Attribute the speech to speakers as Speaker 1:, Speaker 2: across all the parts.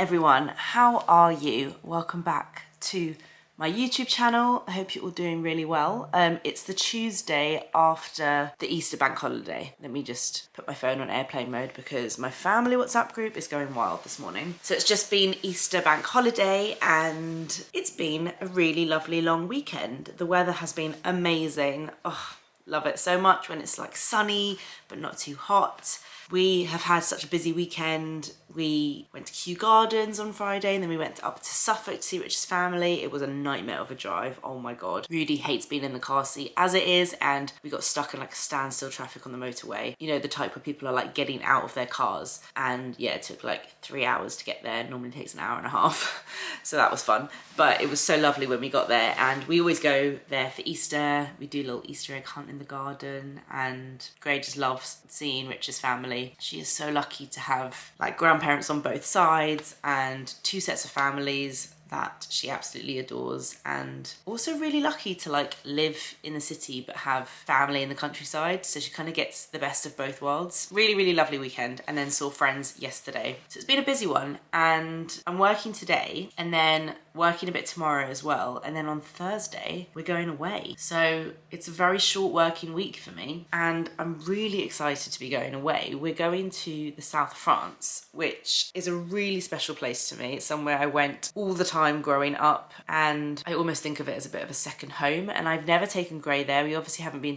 Speaker 1: everyone, how are you? Welcome back to my YouTube channel. I hope you're all doing really well. It's the Tuesday after the Easter bank holiday. Let me just put my phone on airplane mode because my family WhatsApp group is going wild this morning. So it's just been Easter bank holiday and it's been a really lovely long weekend. The weather has been amazing. Oh, love it so much when it's like sunny but not too hot. We have had such a busy weekend. We went to Kew Gardens on Friday and then we went up to Suffolk to see Rich's family. It was a nightmare of a drive. Oh my God. Rudy hates being in the car seat as it is, and we got stuck in like a standstill traffic on the motorway. You know, the type where people are like getting out of their cars, and yeah, it took like 3 hours to get there. Normally it takes an hour and a half. So that was fun. But it was so lovely when we got there, and we always go there for Easter. We do a little Easter egg hunt in the garden, and Gray just loves seeing Rich's family. She is so lucky to have like grandparents on both sides and 2 sets of families that she absolutely adores, and also really lucky to like live in the city but have family in the countryside, so she kind of gets the best of both worlds. Really lovely weekend, and then saw friends yesterday. So it's been a busy one, and I'm working today and then working a bit tomorrow as well, and then on Thursday we're going away. So it's a very short working week for me, and I'm really excited to be going away. We're going to the south of France, which is a really special place to me. It's somewhere I went all the time growing up, and I almost think of it as a bit of a second home, and I've never taken Gray there. We obviously haven't been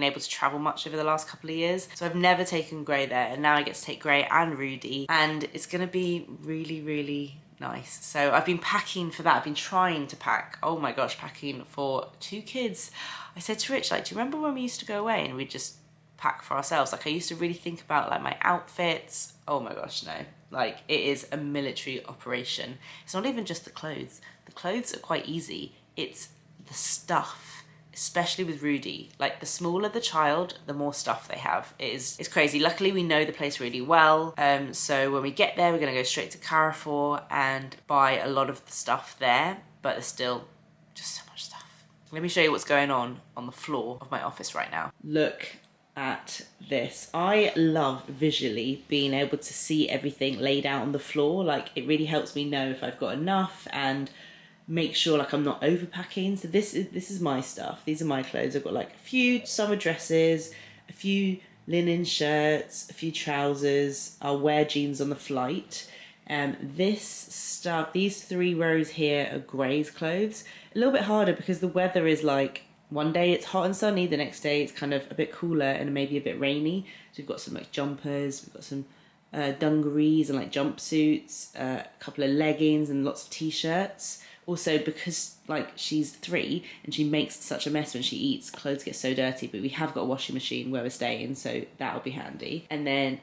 Speaker 1: able to travel much over the last couple of years, so I've never taken Gray there, and now I get to take Gray and Rudy, and it's gonna be really nice. So I've been packing for that. I've been trying to pack, oh my gosh, packing for 2 kids. I said to Rich, like, do you remember when we used to go away and we'd just pack for ourselves? Like, I used to really think about like my outfits. Oh my gosh, no. Like, it is a military operation. It's not even just the clothes. The clothes are quite easy. It's the stuff, especially with Rudy. Like, the smaller the child, the more stuff they have. It's crazy. Luckily, we know the place really well. So when we get there, we're gonna go straight to Carrefour and buy a lot of the stuff there, but there's still just so much stuff. Let me show you what's going on the floor of my office right now. Look at this. I love visually being able to see everything laid out on the floor. Like, it really helps me know if I've got enough and make sure like I'm not overpacking. So this is my stuff. These are my clothes. I've got like a few summer dresses, a few linen shirts, a few trousers. I'll wear jeans on the flight. This stuff, these 3 rows here are Gray's clothes. A little bit harder because the weather is like, one day it's hot and sunny, the next day it's kind of a bit cooler and maybe a bit rainy. So we've got some like jumpers, we've got some dungarees and like jumpsuits, a couple of leggings and lots of t-shirts. Also, because like she's 3 and she makes such a mess when she eats, clothes get so dirty, but we have got a washing machine where we're staying, so that'll be handy. And then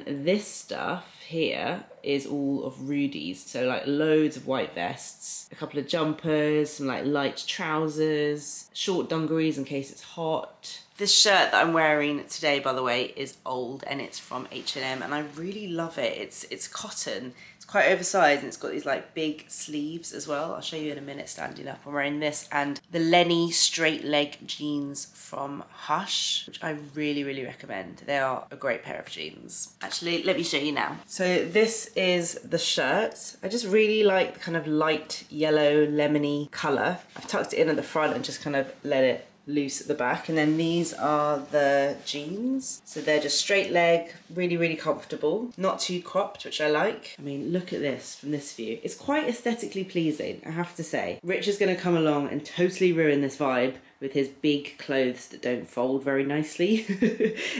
Speaker 1: this stuff here is all of Rudy's, so like loads of white vests, a couple of jumpers, some like light trousers, short dungarees in case it's hot. This shirt that I'm wearing today, by the way, is old and it's from H&M and I really love it. It's cotton. It's quite oversized and it's got these like big sleeves as well. I'll show you in a minute standing up. I'm wearing this and the Lenny straight leg jeans from Hush, which I really recommend. They are a great pair of jeans. Actually, let me show you now. So this is the shirt. I just really like the kind of light yellow lemony color. I've tucked it in at the front and just kind of let it loose at the back, and then these are the jeans, so they're just straight leg, really comfortable, not too cropped, which I like. I mean, look at this from this view. It's quite aesthetically pleasing, I have to say. Rich is going to come along and totally ruin this vibe with his big clothes that don't fold very nicely.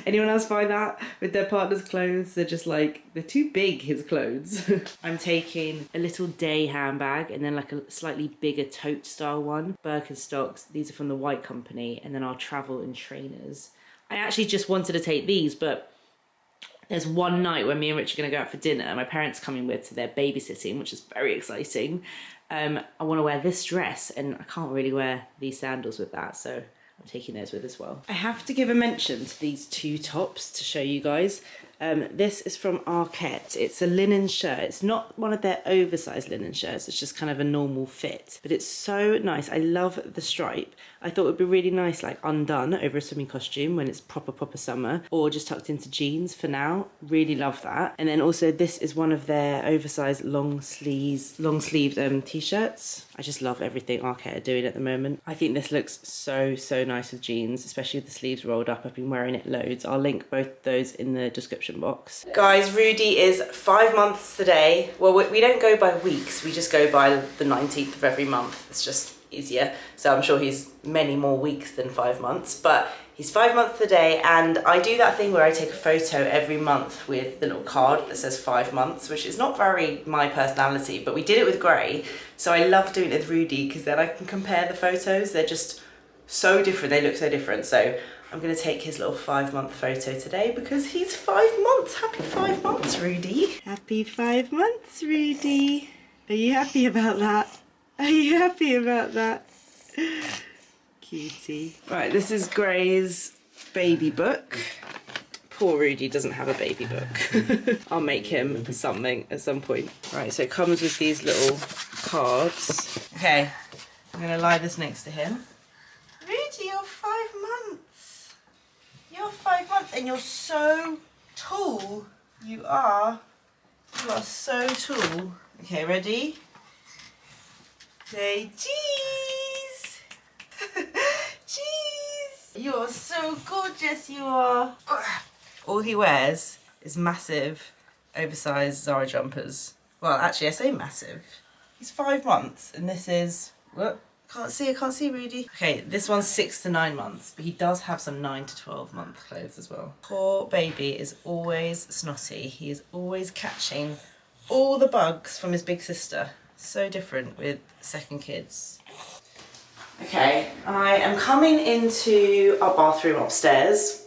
Speaker 1: Anyone else find that with their partner's clothes? They're just like, they're too big, his clothes. I'm taking a little day handbag and then like a slightly bigger tote style one. Birkenstocks, these are from the White Company, and then our travel and trainers. I actually just wanted to take these, but there's one night when me and Rich are gonna go out for dinner, my parents coming with, so they're babysitting, which is very exciting. I want to wear this dress and I can't really wear these sandals with that, so I'm taking those with as well. I have to give a mention to these 2 tops to show you guys. This is from Arquette. It's a linen shirt. It's not one of their oversized linen shirts. It's just kind of a normal fit. But it's so nice. I love the stripe. I thought it would be really nice, like undone over a swimming costume when it's proper summer, or just tucked into jeans for now. Really love that. And then also this is one of their oversized long sleeved t-shirts. I just love everything Arquette are doing at the moment. I think this looks so nice with jeans, especially with the sleeves rolled up. I've been wearing it loads. I'll link both those in the description box. Guys, Rudy is 5 months today. Well, we don't go by weeks, we just go by the 19th of every month. It's just easier. So I'm sure he's many more weeks than 5 months, but he's 5 months today, and I do that thing where I take a photo every month with the little card that says 5 months, which is not very my personality, but we did it with Gray. So I love doing it with Rudy because then I can compare the photos. They're just so different, they look so different. So I'm gonna take his little 5 month photo today because he's 5 months. Happy 5 months, Rudy. Happy 5 months, Rudy. Are you happy about that? Are you happy about that? Cutie. Right, this is Gray's baby book. Poor Rudy doesn't have a baby book. I'll make him something at some point. Right, so it comes with these little cards. Okay, I'm gonna lie this next to him. Rudy, you're 5 months. You're 5 months and you're so tall. You are so tall. Okay, ready? Say cheese. Cheese. You're so gorgeous, you are. All he wears is massive, oversized Zara jumpers. Well, actually, I say massive. He's 5 months, and this is, what? I can't see Rudy. Okay, this one's 6 to 9 months, but he does have some 9 to 12 month clothes as well. Poor baby is always snotty. He is always catching all the bugs from his big sister. So different with second kids. Okay, I am coming into our bathroom upstairs.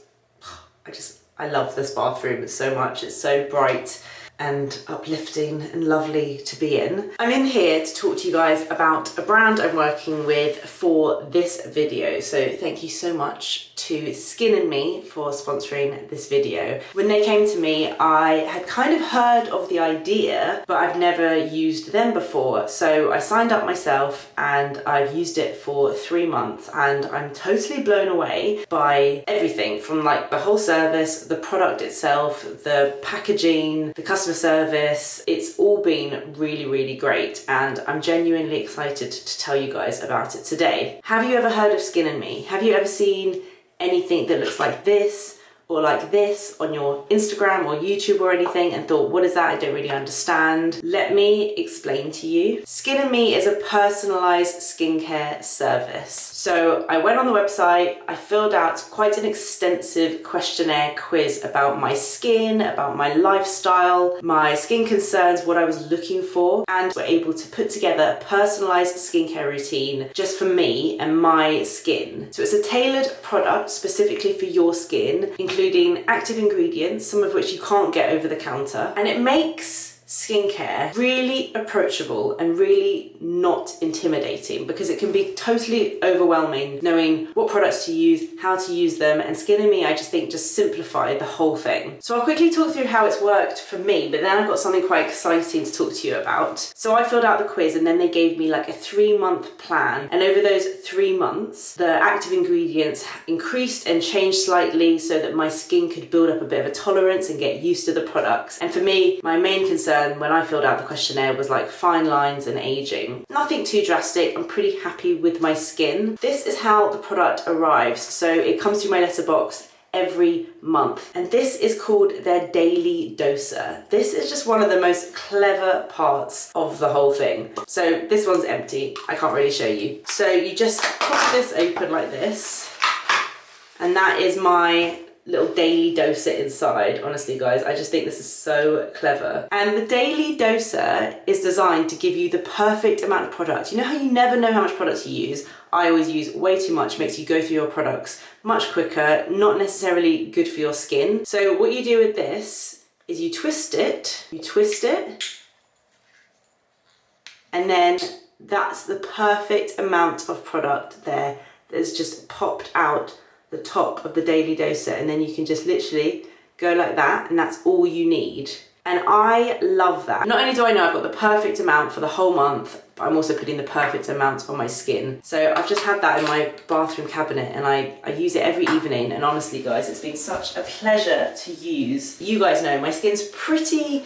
Speaker 1: I love this bathroom so much. It's so bright and uplifting and lovely to be in. I'm in here to talk to you guys about a brand I'm working with for this video. So thank you so much to Skin & Me for sponsoring this video. When they came to me, I had kind of heard of the idea, but I've never used them before. So I signed up myself and I've used it for 3 months, and I'm totally blown away by everything from like the whole service, the product itself, the packaging, the customer service. It's all been really great, and I'm genuinely excited to tell you guys about it today. Have you ever heard of Skin & Me? Have you ever seen anything that looks like this or like this on your Instagram or YouTube or anything and thought, what is that? I don't really understand. Let me explain to you. Skin & Me is a personalized skincare service. So I went on the website, I filled out quite an extensive questionnaire quiz about my skin, about my lifestyle, my skin concerns, what I was looking for, and were able to put together a personalized skincare routine just for me and my skin. So it's a tailored product specifically for your skin, including active ingredients, some of which you can't get over the counter, and it makes skincare really approachable and really not intimidating, because it can be totally overwhelming knowing what products to use, how to use them, and Skin & Me, I just think, just simplify the whole thing. So I'll quickly talk through how it's worked for me, but then I've got something quite exciting to talk to you about. So I filled out the quiz and then they gave me like a 3-month plan, and over those 3 months the active ingredients increased and changed slightly so that my skin could build up a bit of a tolerance and get used to the products. And for me, my main concern when I filled out the questionnaire was like fine lines and aging. Nothing too drastic. I'm pretty happy with my skin. This is how the product arrives. So it comes through my letterbox every month, and this is called their daily doser. This is just one of the most clever parts of the whole thing. So this one's empty, I can't really show you. So you just pop this open like this, and that is my little daily doser inside. Honestly guys, I just think this is so clever. And the daily doser is designed to give you the perfect amount of product. You know how you never know how much product you use? I always use way too much, makes you go through your products much quicker, not necessarily good for your skin. So what you do with this is you twist it, and then that's the perfect amount of product that's just popped out the top of the daily doser, and then you can just literally go like that, and that's all you need. And I love that. Not only do I know I've got the perfect amount for the whole month, but I'm also putting the perfect amount on my skin. So I've just had that in my bathroom cabinet, and I use it every evening. And honestly, guys, it's been such a pleasure to use. You guys know my skin's pretty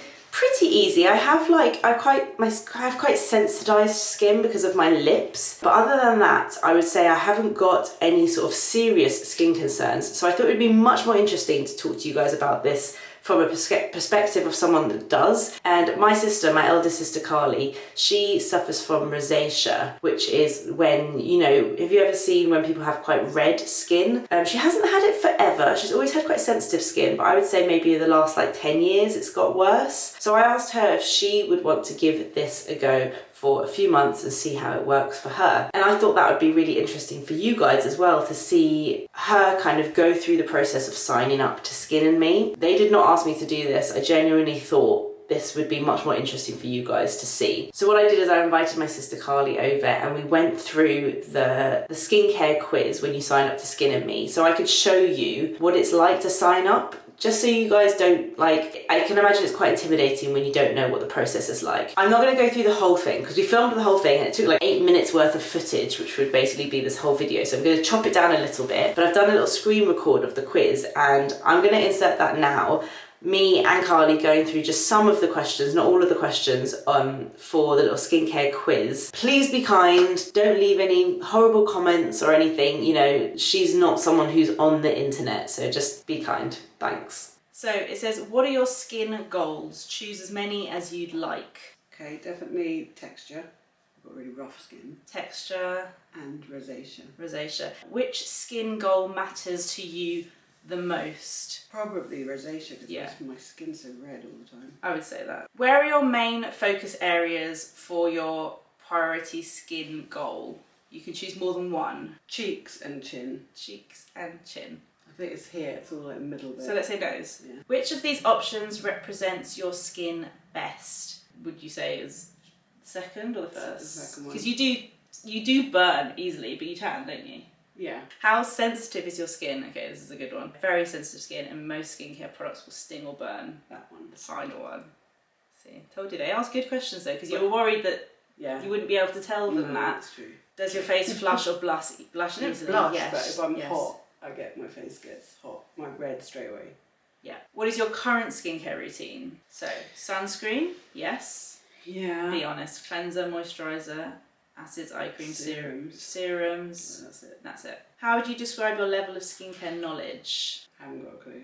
Speaker 1: easy. I have quite sensitized skin because of my lips, but other than that, I would say I haven't got any sort of serious skin concerns. So I thought it would be much more interesting to talk to you guys about this from a perspective of someone that does. And my sister, my eldest sister Carly, she suffers from rosacea, which is when, you know, have you ever seen when people have quite red skin? She hasn't had it forever. She's always had quite sensitive skin, but I would say maybe the last like 10 years it's got worse. So I asked her if she would want to give this a go for a few months and see how it works for her. And I thought that would be really interesting for you guys as well, to see her kind of go through the process of signing up to Skin and Me. They did not ask me to do this. I genuinely thought this would be much more interesting for you guys to see. So what I did is I invited my sister Carly over, and we went through the skincare quiz when you sign up to Skin and Me, so I could show you what it's like to sign up, just so you guys don't, like, I can imagine it's quite intimidating when you don't know what the process is like. I'm not going to go through the whole thing because we filmed the whole thing and it took like 8 minutes worth of footage, which would basically be this whole video. So I'm going to chop it down a little bit, but I've done a little screen record of the quiz and I'm going to insert that now. Me and Carly going through just some of the questions, not all of the questions, for the little skincare quiz. Please be kind, don't leave any horrible comments or anything. You know, she's not someone who's on the internet, so just be kind. Thanks. So it says, what are your skin goals? Choose as many as you'd like.
Speaker 2: Okay, definitely texture. I've got really rough skin.
Speaker 1: Texture.
Speaker 2: And rosacea.
Speaker 1: Rosacea. Which skin goal matters to you the most?
Speaker 2: Probably rosacea, because my skin's so red all the time.
Speaker 1: I would say that. Where are your main focus areas for your priority skin goal? You can choose more than one.
Speaker 2: Cheeks and chin.
Speaker 1: Cheeks and chin.
Speaker 2: I think it's here, it's all like middle bit.
Speaker 1: So let's say nose.
Speaker 2: Yeah.
Speaker 1: Which of these options represents your skin best? Would you say is second or the first?
Speaker 2: The second one.
Speaker 1: Because you do burn easily, but you tan, don't you?
Speaker 2: Yeah.
Speaker 1: How sensitive is your skin? Okay, this is a good one. Very sensitive skin, and most skincare products will sting or burn.
Speaker 2: That one.
Speaker 1: The final one. See, told you they asked good questions though, because you were worried that you wouldn't be able to tell them that.
Speaker 2: That's true.
Speaker 1: Does your face flush or blush easily?
Speaker 2: Blush,
Speaker 1: yes.
Speaker 2: but if I'm hot, my face gets hot. My red straight away.
Speaker 1: Yeah. What is your current skincare routine? So, sunscreen, yes.
Speaker 2: Yeah.
Speaker 1: Be honest. Cleanser, moisturiser, acids, eye cream, serums.
Speaker 2: Yeah,
Speaker 1: that's it. How would you describe your level of skincare knowledge?
Speaker 2: I haven't got a clue.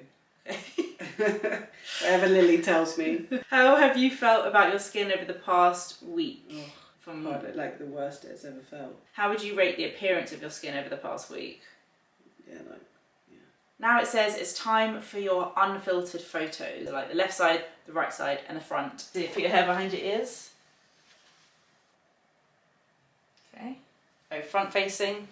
Speaker 2: Whatever Lily tells me.
Speaker 1: How have you felt about your skin over the past week?
Speaker 2: Like the worst it's ever felt.
Speaker 1: How would you rate the appearance of your skin over the past week?
Speaker 2: Yeah.
Speaker 1: Now it says it's time for your unfiltered photos, like the left side, the right side, and the front. So put your hair behind your ears. Okay. Oh, front facing.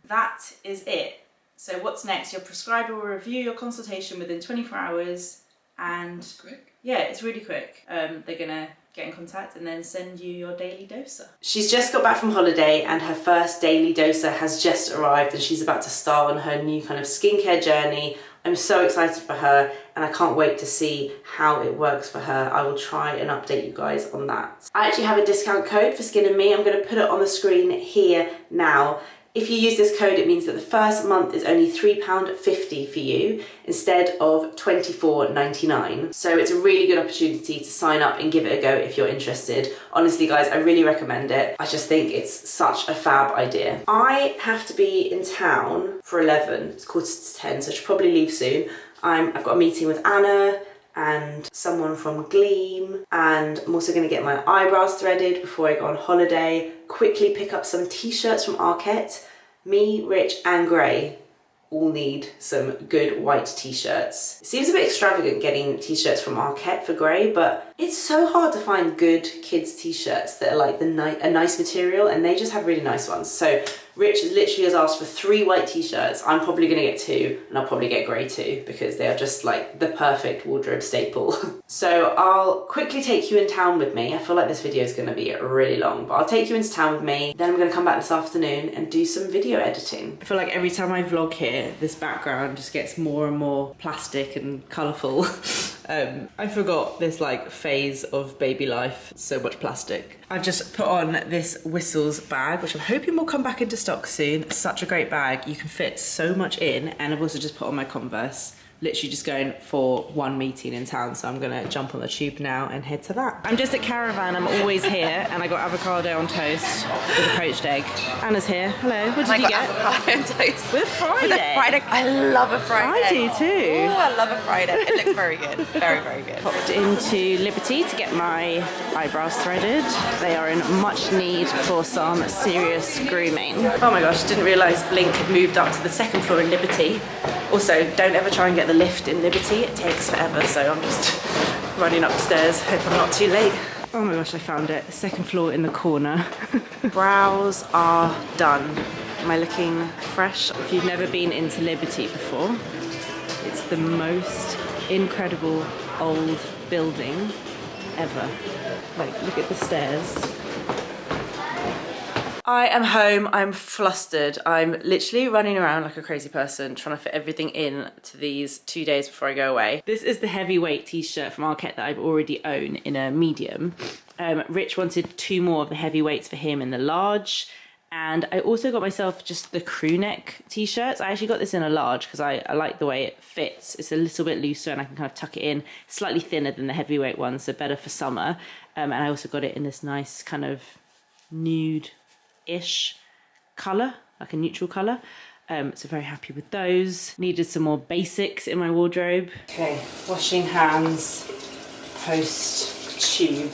Speaker 1: That is it. So what's next? Your prescriber will review your consultation within 24 hours, and
Speaker 2: that's quick.
Speaker 1: Yeah, it's really quick. They're gonna get in contact and then send you your daily doser. She's just got back from holiday and her first daily doser has just arrived, and she's about to start on her new kind of skincare journey. I'm so excited for her and I can't wait to see how it works for her. I will try and update you guys on that. I actually have a discount code for Skin and Me. I'm going to put it on the screen here now. If you use this code, it means that the first month is only £3.50 for you instead of £24.99. So it's a really good opportunity to sign up and give it a go if you're interested. Honestly, guys, I really recommend it. I just think it's such a fab idea. I have to be in town for 11. It's 9:45, so I should probably leave soon. I've got a meeting with Anna and someone from Gleam, and I'm also going to get my eyebrows threaded before I go on holiday, quickly pick up some t-shirts from Arquette. Me, Rich and Gray all need some good white t-shirts. It seems a bit extravagant getting t-shirts from Arquette for Gray, but It's so hard to find good kids t-shirts that are like a nice material, and they just have really nice ones. So Rich literally has asked for 3 white t-shirts. I'm probably gonna get 2, and I'll probably get grey too, because they are just like the perfect wardrobe staple. So I'll quickly take you in town with me. I feel like this video is gonna be really long, but I'll take you into town with me. Then I'm gonna come back this afternoon and do some video editing. I feel like every time I vlog here, this background just gets more and more plastic and colourful. I forgot this like phase of baby life. So much plastic. I've just put on this Whistles bag, which I'm hoping will come back into stock soon. Such a great bag. You can fit so much in. And I've also just put on my Converse. Literally just going for one meeting in town, so I'm gonna jump on the tube now and head to that. I'm just at Caravan, I'm always here, and I got avocado on toast with a poached egg. Anna's here. Hello, what did you get?
Speaker 3: Avocado on toast.
Speaker 1: With fried
Speaker 3: With a fried egg. I love a fried egg.
Speaker 1: I do too.
Speaker 3: Oh, I love a fried egg. It looks very good. Very, very good.
Speaker 1: Popped into Liberty to get my eyebrows threaded. They are in much need for some serious grooming. Oh my gosh, didn't realise Blink had moved up to the 2nd floor in Liberty. Also, don't ever try and get the lift in Liberty, it takes forever, so I'm just running upstairs, hope I'm not too late. Oh my gosh, I found it. 2nd floor in the corner. Brows are done. Am I looking fresh? If you've never been into Liberty before, it's the most incredible old building ever. Like, look at the stairs. I am home, I'm flustered. I'm literally running around like a crazy person trying to fit everything in to these 2 days before I go away. This is the heavyweight t-shirt from Arquette that I've already owned in a medium. Rich wanted 2 more of the heavyweights for him in the large. And I also got myself just the crew neck t-shirts. I actually got this in a large because I like the way it fits. It's a little bit looser and I can kind of tuck it in. Slightly thinner than the heavyweight ones, so better for summer. And I also got it in this nice kind of nude-ish colour, like a neutral colour. So very happy with those. Needed some more basics in my wardrobe. Okay, washing hands post tube.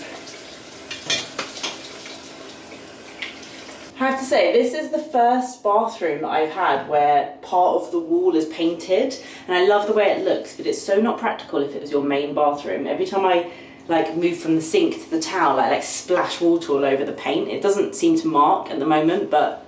Speaker 1: I have to say, this is the first bathroom that I've had where part of the wall is painted, and I love the way it looks, but it's so not practical if it was your main bathroom. Every time I like move from the sink to the towel, I like splash water all over the paint. It doesn't seem to mark at the moment, but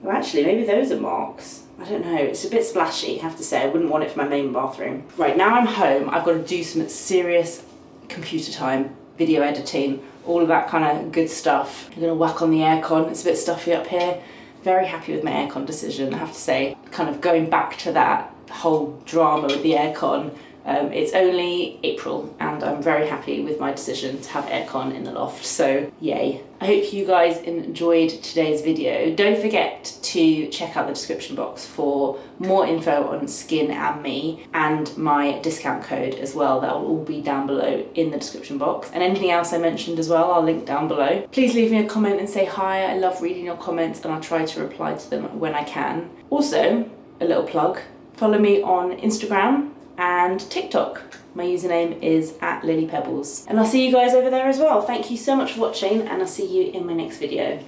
Speaker 1: well, actually maybe those are marks. I don't know, it's a bit splashy, I have to say. I wouldn't want it for my main bathroom. Right, now I'm home, I've got to do some serious computer time, video editing, all of that kind of good stuff. I'm gonna whack on the aircon, it's a bit stuffy up here. Very happy with my aircon decision, I have to say. Kind of going back to that whole drama with the aircon, it's only April and I'm very happy with my decision to have aircon in the loft, so yay. I hope you guys enjoyed today's video. Don't forget to check out the description box for more info on Skin and me and my discount code as well. That will all be down below in the description box. And anything else I mentioned as well, I'll link down below. Please leave me a comment and say hi. I love reading your comments and I'll try to reply to them when I can. Also, a little plug, follow me on Instagram and TikTok. My username is @LilyPebbles. And I'll see you guys over there as well. Thank you so much for watching and I'll see you in my next video.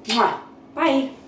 Speaker 1: Mwah. Bye.